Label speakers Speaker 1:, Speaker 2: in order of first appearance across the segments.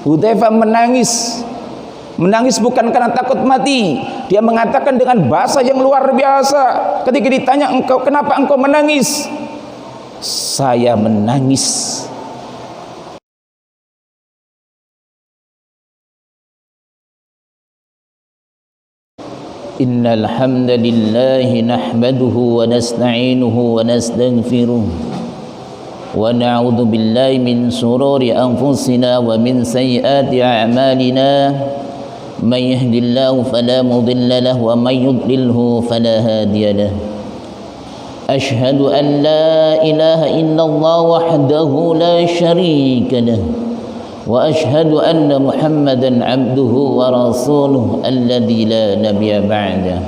Speaker 1: Hudzaifah menangis. Menangis bukan karena takut mati. Dia mengatakan dengan bahasa yang luar biasa. Ketika ditanya, engkau kenapa engkau menangis? Saya menangis Innal hamdalillahi nahmaduhu wa nasta'inuhu wa nastaghfiruh wa na'udzu billahi min shururi anfusina wa min sayyiati a'malina may yahdihillahu fala mudilla lahu wa may yudlilhu fala hadiya lahu Ashhadu an la ilaha illallah wahdahu la syarika lahu wa ashhadu anna Muhammadan abduhu wa rasuluhu alladzi la nabiyya ba'da.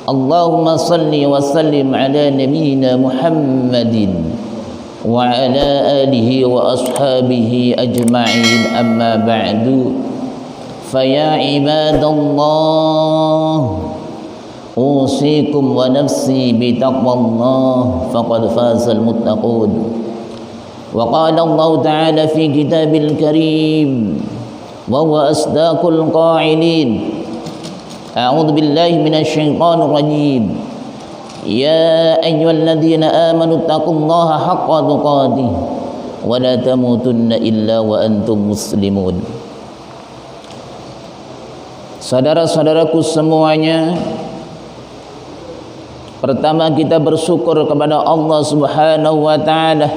Speaker 1: Allahumma salli wa sallim ala nabiyyina Muhammadin wa ala alihi wa ashabihi ajma'in, amma ba'du. Fa ya ibadallah usikum wa nafsi bi taqwallah faqad fazal muttaqun. وقال الله تعالى في كتاب الكريم وهو أصدق القائلين أعوذ بالله من الشيطان الرجيم يا أيها الذين آمنوا اتقوا الله حق تقاته ولا تموتن إلا وأنتم مسلمون. Saudara-saudaraku semuanya, pertama kita bersyukur kepada Allah Subhanahu wa taala.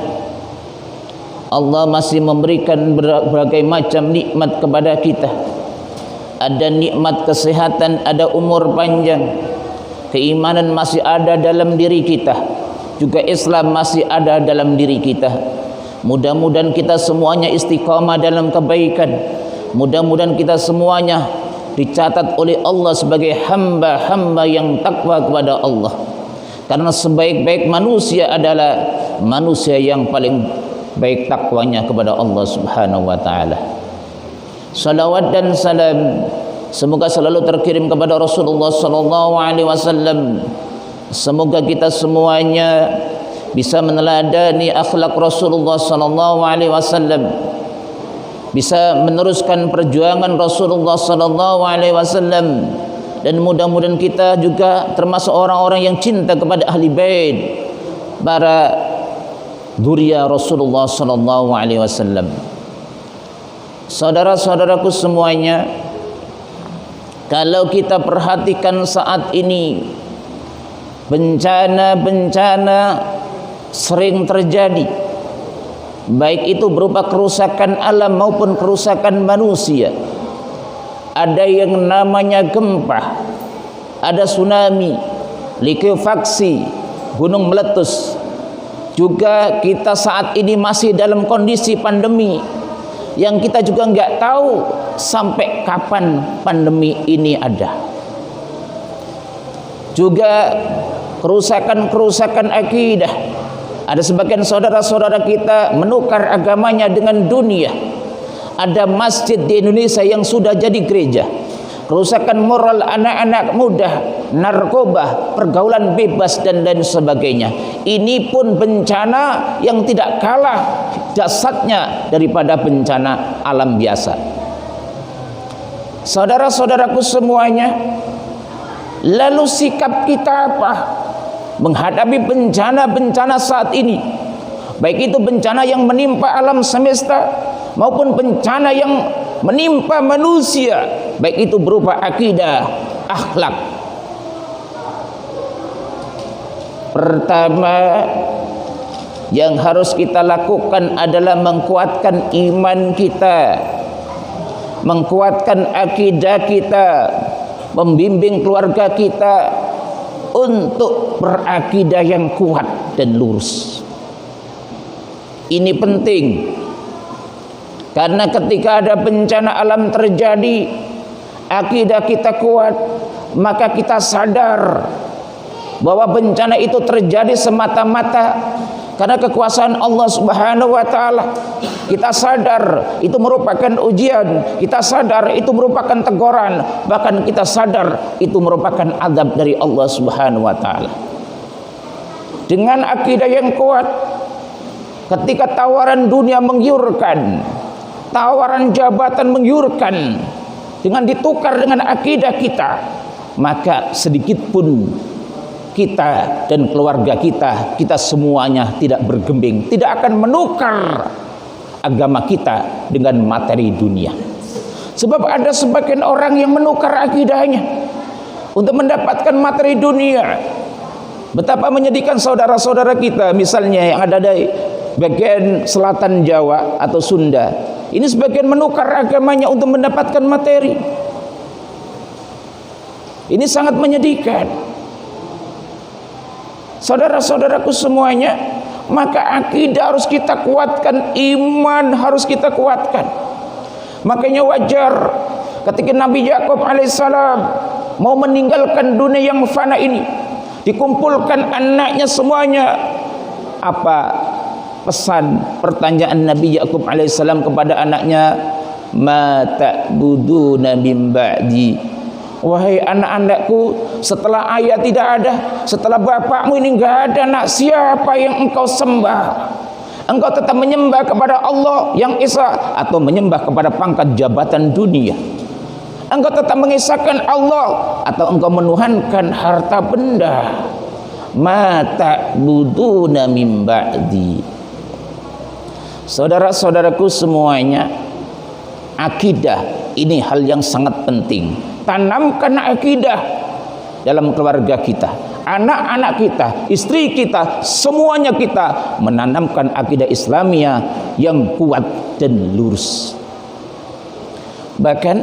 Speaker 1: Allah masih memberikan berbagai macam nikmat kepada kita. Ada nikmat kesehatan, ada umur panjang, keimanan masih ada dalam diri kita, juga Islam masih ada dalam diri kita. Mudah-mudahan kita semuanya istiqamah dalam kebaikan. Mudah-mudahan kita semuanya dicatat oleh Allah sebagai hamba-hamba yang takwa kepada Allah. Karena sebaik-baik manusia adalah manusia yang paling baik takwanya kepada Allah Subhanahu wa taala. Salawat dan salam semoga selalu terkirim kepada Rasulullah sallallahu alaihi wasallam. Semoga kita semuanya bisa meneladani akhlak Rasulullah sallallahu alaihi wasallam, bisa meneruskan perjuangan Rasulullah sallallahu alaihi wasallam, dan mudah-mudahan kita juga termasuk orang-orang yang cinta kepada ahli bait, para Dzurriyyah Rasulullah sallallahu alaihi wasallam. Saudara-saudaraku semuanya, kalau kita perhatikan saat ini, bencana-bencana sering terjadi, baik itu berupa kerusakan alam maupun kerusakan manusia. Ada yang namanya gempa, ada tsunami, likuifaksi, gunung meletus. Juga kita saat ini masih dalam kondisi pandemi yang kita juga nggak tahu sampai kapan pandemi ini ada. Juga kerusakan-kerusakan akidah. Ada sebagian saudara-saudara kita menukar agamanya dengan dunia. Ada masjid di Indonesia yang sudah jadi gereja. Kerusakan moral anak-anak muda, narkoba, pergaulan bebas dan lain sebagainya. Ini pun bencana yang tidak kalah dahsyatnya daripada bencana alam biasa. Saudara-saudaraku semuanya, lalu sikap kita apa menghadapi bencana-bencana saat ini? Baik itu bencana yang menimpa alam semesta maupun bencana yang menimpa manusia, baik itu berupa akidah, akhlak. Pertama yang harus kita lakukan adalah menguatkan iman kita, menguatkan akidah kita, membimbing keluarga kita untuk berakidah yang kuat dan lurus. Ini penting. Karena ketika ada bencana alam terjadi, akidah kita kuat, maka kita sadar bahwa bencana itu terjadi semata-mata karena kekuasaan Allah Subhanahu wa taala. Kita sadar itu merupakan ujian, kita sadar itu merupakan teguran, bahkan kita sadar itu merupakan azab dari Allah Subhanahu wa taala. Dengan akidah yang kuat, ketika tawaran dunia menggiurkan, tawaran jabatan menggiurkan dengan ditukar dengan akidah kita, maka sedikit pun kita dan keluarga kita semuanya tidak bergembing, tidak akan menukar agama kita dengan materi dunia. Sebab ada sebagian orang yang menukar akidahnya untuk mendapatkan materi dunia. Betapa menyedihkan saudara-saudara kita misalnya yang ada di bagian selatan Jawa atau Sunda. Ini sebagian menukar agamanya untuk mendapatkan materi. Ini sangat menyedihkan. Saudara-saudaraku semuanya, maka akidah harus kita kuatkan, iman harus kita kuatkan. Makanya wajar ketika Nabi Yakub alaihissalam mau meninggalkan dunia yang fana ini, dikumpulkan anaknya semuanya. Apa pesan pertanyaan Nabi Yakub alaihissalam kepada anaknya? Ma ta'buduna min ba'di. Wahai anak-anakku, setelah ayah tidak ada, setelah bapakmu ini enggak ada, nak, siapa yang engkau sembah? Engkau tetap menyembah kepada Allah yang Esa atau menyembah kepada pangkat jabatan dunia? Engkau tetap mengisahkan Allah atau engkau menuhankan harta benda? Ma ta'buduna min ba'di. Saudara-saudaraku semuanya, akidah ini hal yang sangat penting. Tanamkan akidah dalam keluarga kita, anak-anak kita, istri kita, semuanya kita menanamkan akidah Islamiyah yang kuat dan lurus. Bahkan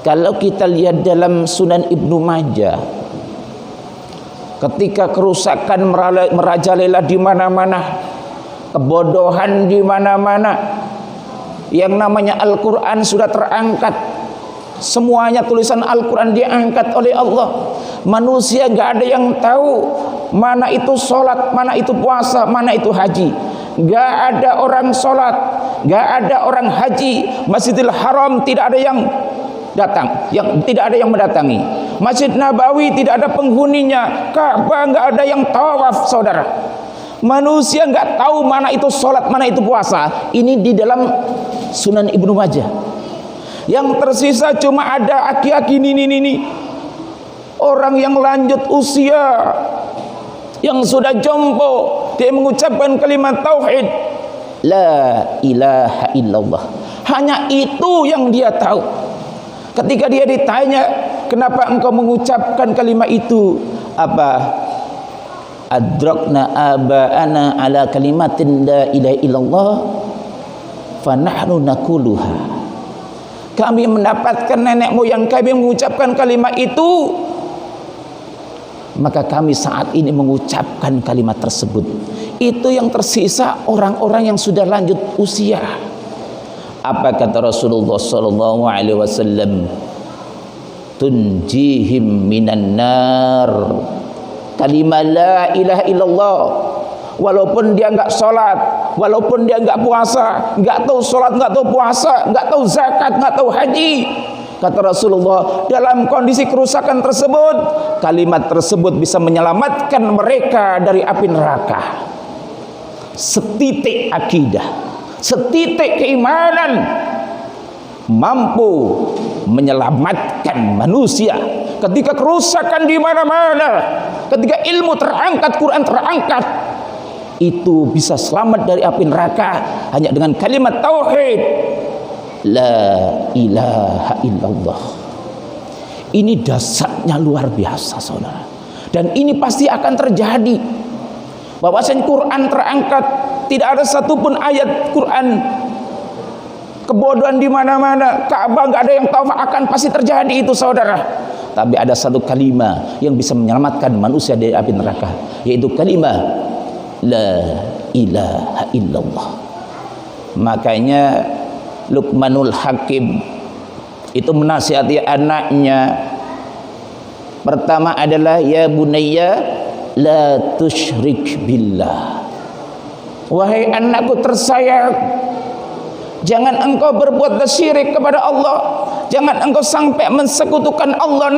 Speaker 1: kalau kita lihat dalam Sunan Ibnu Majah, ketika kerusakan merajalela di mana-mana, kebodohan di mana-mana, yang namanya Al-Quran sudah terangkat. Semuanya tulisan Al-Quran diangkat oleh Allah. Manusia gak ada yang tahu mana itu sholat, mana itu puasa, mana itu haji. Gak ada orang sholat, gak ada orang haji. Masjidil Haram tidak ada yang datang, tidak ada yang mendatangi. Masjid Nabawi tidak ada penghuninya. Ka'bah gak ada yang tawaf, saudara. Manusia gak tahu mana itu sholat, mana itu puasa. Ini di dalam Sunan Ibnu Majah. Yang tersisa cuma ada aki-aki ini. Orang yang lanjut usia, yang sudah jompo, dia mengucapkan kalimat tauhid, la ilaha illallah. Hanya itu yang dia tahu. Ketika dia ditanya, kenapa engkau mengucapkan kalimat itu? Apa? Adrakna aba'ana ala kalimatin la ilaha illallah fa nahnu naquluha. Kami mendapatkan nenek moyang kami mengucapkan kalimat itu, maka kami saat ini mengucapkan kalimat tersebut. Itu yang tersisa orang-orang yang sudah lanjut usia. Apa kata Rasulullah sallallahu alaihi wasallam? Tunjihim minan nar. Kalimat la ilaha illallah. Walaupun dia enggak sholat, walaupun dia enggak puasa, enggak tahu sholat, enggak tahu puasa, enggak tahu zakat, enggak tahu haji, kata Rasulullah, dalam kondisi kerusakan tersebut, kalimat tersebut bisa menyelamatkan mereka dari api neraka. Setitik akidah, setitik keimanan mampu menyelamatkan manusia ketika kerusakan di mana-mana, ketika ilmu terangkat, Quran terangkat. Itu bisa selamat dari api neraka hanya dengan kalimat tauhid, la ilaha illallah. Ini dasarnya luar biasa, saudara. Dan ini pasti akan terjadi. Bahwasanya Quran terangkat, tidak ada satupun ayat Quran kebodohan di mana-mana, Ka'bah nggak ada yang tahu, akan pasti terjadi itu, saudara. Tapi ada satu kalimat yang bisa menyelamatkan manusia dari api neraka, yaitu kalimat la ilaha illallah. Makanya Luqmanul Hakim itu menasihati anaknya. Pertama adalah ya bunayya la tusyrik billah. Wahai anakku tersayang, jangan engkau berbuat syirik kepada Allah. Jangan engkau sampai mensekutukan Allah.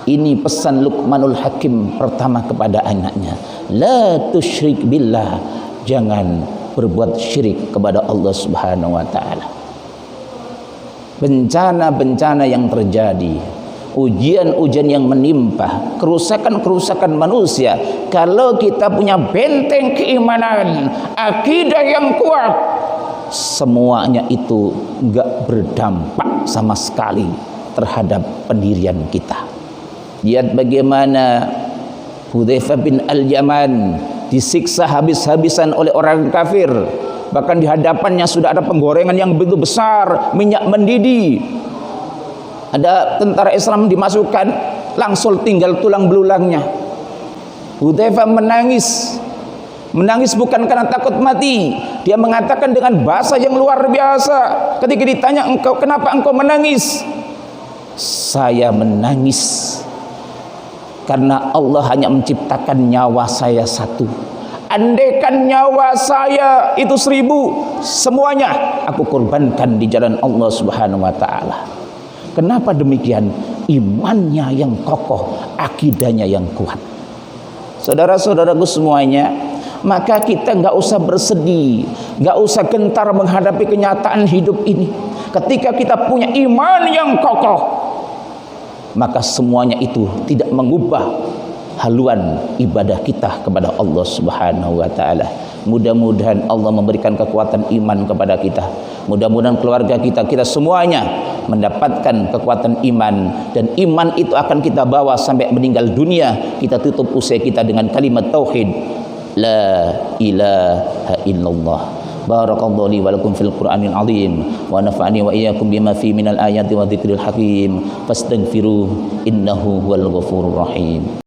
Speaker 1: Ini pesan Luqmanul Hakim pertama kepada anaknya. La tusyrik billah. Jangan berbuat syirik kepada Allah Subhanahu wa taala. Bencana-bencana yang terjadi, ujian-ujian yang menimpa, kerusakan-kerusakan manusia, kalau kita punya benteng keimanan, akidah yang kuat, semuanya itu enggak berdampak sama sekali terhadap pendirian kita. Lihat bagaimana Hudzaifah bin Al-Yaman disiksa habis-habisan oleh orang kafir. Bahkan di hadapannya sudah ada penggorengan yang begitu besar, minyak mendidih. Ada tentara Islam dimasukkan, langsung tinggal tulang belulangnya. Hudzaifah menangis. Menangis bukan karena takut mati. Dia mengatakan dengan bahasa yang luar biasa. Ketika ditanya, kenapa engkau menangis? Saya menangis karena Allah hanya menciptakan nyawa saya satu. Andaikan nyawa saya itu 1000, semuanya aku korbankan di jalan Allah Subhanahu wa taala. Kenapa demikian? Imannya yang kokoh, akidahnya yang kuat. Saudara-saudaraku semuanya, maka kita nggak usah bersedih, nggak usah gentar menghadapi kenyataan hidup ini. Ketika kita punya iman yang kokoh, maka semuanya itu tidak mengubah haluan ibadah kita kepada Allah Subhanahu wa taala. Mudah-mudahan Allah memberikan kekuatan iman kepada kita. Mudah-mudahan keluarga kita semuanya mendapatkan kekuatan iman, dan iman itu akan kita bawa sampai meninggal dunia. Kita tutup usia kita dengan kalimat tauhid, la ilaha illallah. Barakallahu li wa lakum fil Qur'anil azim wa nafa'ani wa iyyakum bima fi minal ayati wa dzikril hakim fastaghfiruh innahu huwal ghafurur rahim.